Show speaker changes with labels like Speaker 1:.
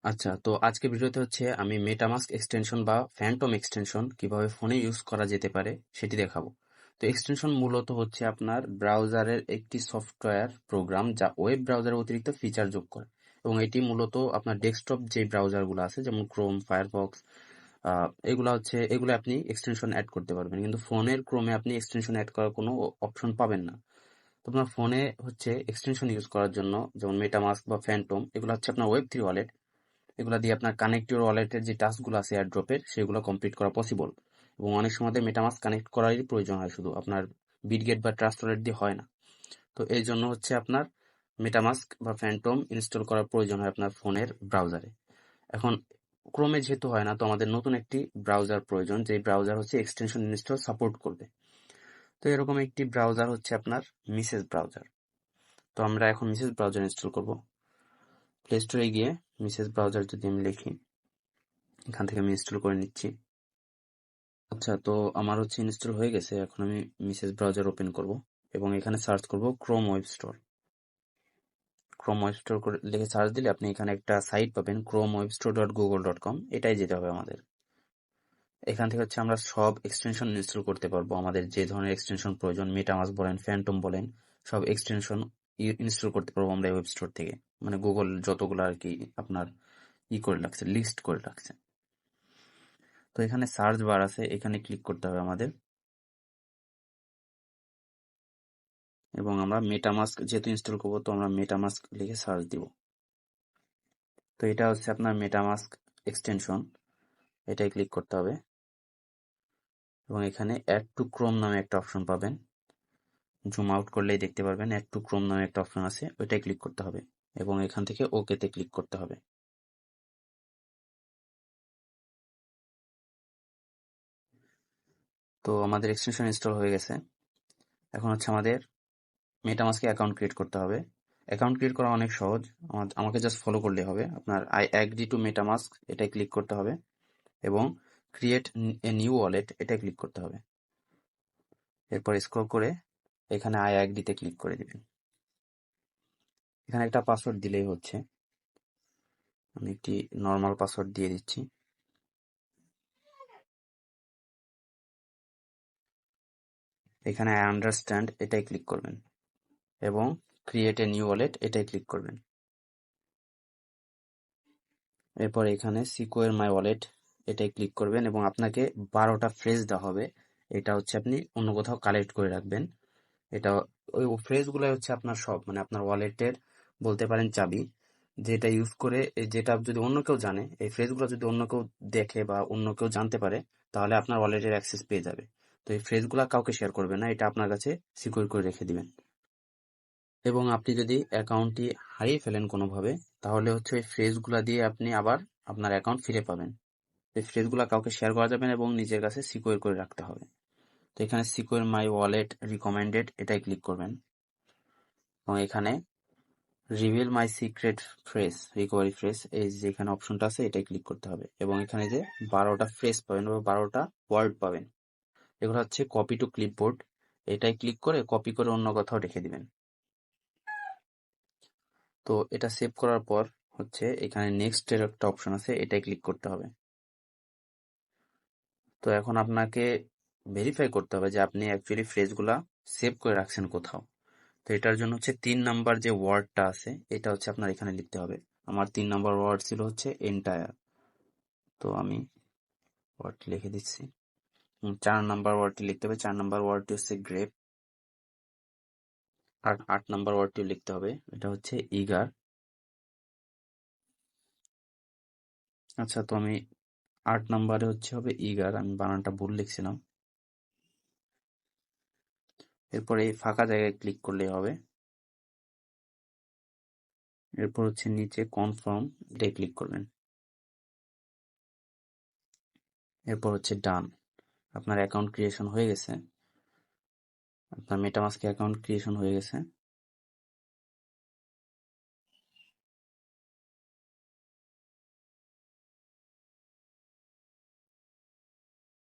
Speaker 1: আচ্ছা, তো আজকের ভিডিওতে হচ্ছে আমি মেটামাস্ক এক্সটেনশন বা ফ্যান্টম এক্সটেনশন কিভাবে ফোনে ইউজ করা যেতে পারে সেটি দেখাবো। তো এক্সটেনশন মূলত হচ্ছে আপনার ব্রাউজারের একটি সফটওয়্যার প্রোগ্রাম যা ওয়েব ব্রাউজারের অতিরিক্ত ফিচার যোগ করে, এবং এটি মূলত আপনার ডেস্কটপ যে ব্রাউজারগুলো আছে যেমন ক্রোম, ফায়ারফক্স, এগুলো আপনি এক্সটেনশন অ্যাড করতে পারবেন, কিন্তু ফোনের ক্রোমে আপনি এক্সটেনশন অ্যাড করার কোনো অপশন পাবেন না। তো আপনার ফোনে হচ্ছে এক্সটেনশন ইউজ করার জন্য যেমন মেটামাস্ক বা ফ্যান্টম, এগুলো হচ্ছে আপনার ওয়েব 3 ওয়ালেট। এগুলা দিয়ে আপনার কানেক্ট ইউর ওয়ালেটের যে টাস্কগুলো আছে এয়ারড্রপের, সেগুলো কমপ্লিট করা পসিবল। এবং অনেক সময় মেটামাস্ক কানেক্ট করারই প্রয়োজন হয়, শুধু আপনার বিটগেট বা ট্রাস্ট ওয়ালেট দিয়ে হয় না। তো এই জন্য হচ্ছে আপনার মেটামাস্ক বা ফ্যান্টম ইনস্টল করার প্রয়োজন হয় আপনার ফোনের ব্রাউজারে। এখন ক্রোমে যেহেতু হয় না, তো আমাদের নতুন একটি ব্রাউজার প্রয়োজন, যে ব্রাউজার হচ্ছে এক্সটেনশন ইনস্টল সাপোর্ট করবে। তো এরকম একটি ব্রাউজার হচ্ছে আপনার মিসেস ব্রাউজার। তো আমরা এখন মিসেস ব্রাউজার ইনস্টল করব। প্লে স্টোরে গিয়ে মিসেস ব্রাউজার যদি আমি লিখি, এখান থেকে আমি ইনস্টল করে নিচ্ছি। আচ্ছা, তো আমার হচ্ছে ইনস্টল হয়ে গেছে। এখন আমি মিসেস ব্রাউজার ওপেন করব এবং এখানে সার্চ করব Chrome web store. Chrome web store করে লিখে সার্চ দিলে আপনি এখানে একটা সাইট পাবেন, chromewebstore.google.com। এটাই যেতে হবে আমাদের। এখান থেকে হচ্ছে আমরা সব এক্সটেনশন ইনস্টল করতে পারবো, আমাদের যে ধরনের এক্সটেনশন প্রয়োজন, মেটামাস্ক বলেন, ফ্যান্টম বলেন, সব এক্সটেনশন ইনস্টল করতে পারবো আমরা ওয়েব স্টোর থেকে। মানে গুগল যতগুলো আর কি আপনার করে রাখছে, লিস্ট করে রাখছে। তো এখানে সার্চ বার আছে, এখানে ক্লিক করতে হবে আমাদের, এবং আমরা মেটামাস্ক যেহেতু ইনস্টল করবো, তো আমরা মেটামাস্ক লিখে সার্চ দিব। তো এটা হচ্ছে আপনার মেটামাস্ক এক্সটেনশন, এটাই ক্লিক করতে হবে। এবং এখানে অ্যাড টু ক্রোম নামে একটা অপশন পাবেন, জুম আউট করলেই দেখতে পারবেন অ্যাড টু ক্রোম নামে একটা অপশন আছে, ওইটাই ক্লিক করতে হবে এবং এখান থেকে ওকেতে ক্লিক করতে হবে। তো আমাদের এক্সটেনশন ইনস্টল হয়ে গেছে। এখন হচ্ছে আমাদের মেটামাস্কে অ্যাকাউন্ট ক্রিয়েট করতে হবে। অ্যাকাউন্ট ক্রিয়েট করা অনেক সহজ, আমাকে জাস্ট ফলো করলেই হবে। আপনার আই অ্যাগ্রি টু মেটামাস্ক এটাই ক্লিক করতে হবে এবং ক্রিয়েট এ নিউ ওয়ালেট এটাই ক্লিক করতে হবে। এরপর স্ক্রল করে এখানে আই অ্যাগ্রিতে ক্লিক করে দিবেন। এখানে একটা পাসওয়ার্ড দিলেই হচ্ছে। আমি একটি নর্মাল পাসওয়ার্ড দিয়ে দিচ্ছি। এখানে আই আন্ডারস্ট্যান্ড এটাই ক্লিক করবেন এবং ক্রিয়েট এ নিউ ওয়ালেট এটাই ক্লিক করবেন। এরপর এখানে সিকিউর মাই ওয়ালেট এটাই ক্লিক করবেন এবং আপনাকে 12টা ফ্রেজ দেওয়া হবে। এটা হচ্ছে আপনি অন্য কোথাও কালেক্ট করে রাখবেন। এটা ওই ফ্রেজগুলো হচ্ছে আপনার সব, মানে আপনার ওয়ালেটের বলতে পারেন চাবি, যেটা ইউজ করে যেটা যদি অন্য কেউ জানে, এই ফ্রেজগুলো যদি অন্য কেউ দেখে বা অন্য কেউ জানতে পারে, তাহলে আপনার ওয়ালেটের অ্যাক্সেস পেয়ে যাবে। তো এই ফ্রেজগুলো কাউকে শেয়ার করবেন না, এটা আপনার কাছে সিকিউর করে রেখে দিবেন। এবং আপনি যদি অ্যাকাউন্টটি হারিয়ে ফেলেন কোনোভাবে, তাহলে হচ্ছে ওই ফ্রেজগুলো দিয়ে আপনি আবার আপনার অ্যাকাউন্ট ফিরে পাবেন। এই ফ্রেজগুলো কাউকে শেয়ার করা যাবে না এবং নিজের কাছে সিকিউর করে রাখতে হবে। তো এখানে সিকিউর মাই ওয়ালেট রিকমেন্ডেড এটাই ক্লিক করবেন এবং এখানে রিভিল মাই সিক্রেট ফ্রেজ, রিকভারি ফ্রেজ, এই যে এখানে অপশনটা আছে এটাই ক্লিক করতে হবে এবং এখানে যে 12টা ফ্রেজ পাবেন বা 12টা ওয়ার্ড পাবেন, এগুলো হচ্ছে কপি টু ক্লিপবোর্ড, এটাই ক্লিক করে কপি করে অন্য কোথাও রেখে দিবেন। তো এটা সেভ করার পর হচ্ছে এখানে নেক্সট এর একটা অপশন আছে, এটাই ক্লিক করতে হবে। তো এখন আপনাকে ভেরিফাই করতে হবে যে আপনি অ্যাকচুয়ালি ফ্রেজগুলা সেভ করে রাখছেন কোথাও। তো এটার জন্য হচ্ছে 3 নাম্বার যে ওয়ার্ডটা আছে, এটা হচ্ছে আপনার এখানে লিখতে হবে। আমার 3 নাম্বার ওয়ার্ড ছিল হচ্ছে এন্টায়ার, তো আমি ওয়ার্ডটি লিখে দিচ্ছি। 4 নাম্বার ওয়ার্ডটি লিখতে হবে, 4 নাম্বার ওয়ার্ডটি হচ্ছে গ্রেপ। আর 8 নাম্বার ওয়ার্ডটি লিখতে হবে, এটা হচ্ছে ইগার। আচ্ছা, তো আমি 8 নাম্বারে হচ্ছে হবে ইগার, আমি বানানটা ভুল লিখছিলাম। এরপর এই ফাঁকা জায়গায় ক্লিক করলেই হবে। এরপর হচ্ছে নিচে কনফার্ম এটাই ক্লিক করবেন। এরপর হচ্ছে ডান। আপনার অ্যাকাউন্ট ক্রিয়েশন হয়ে গেছে, আপনার মেটামাস্কে অ্যাকাউন্ট ক্রিয়েশন হয়ে গেছে।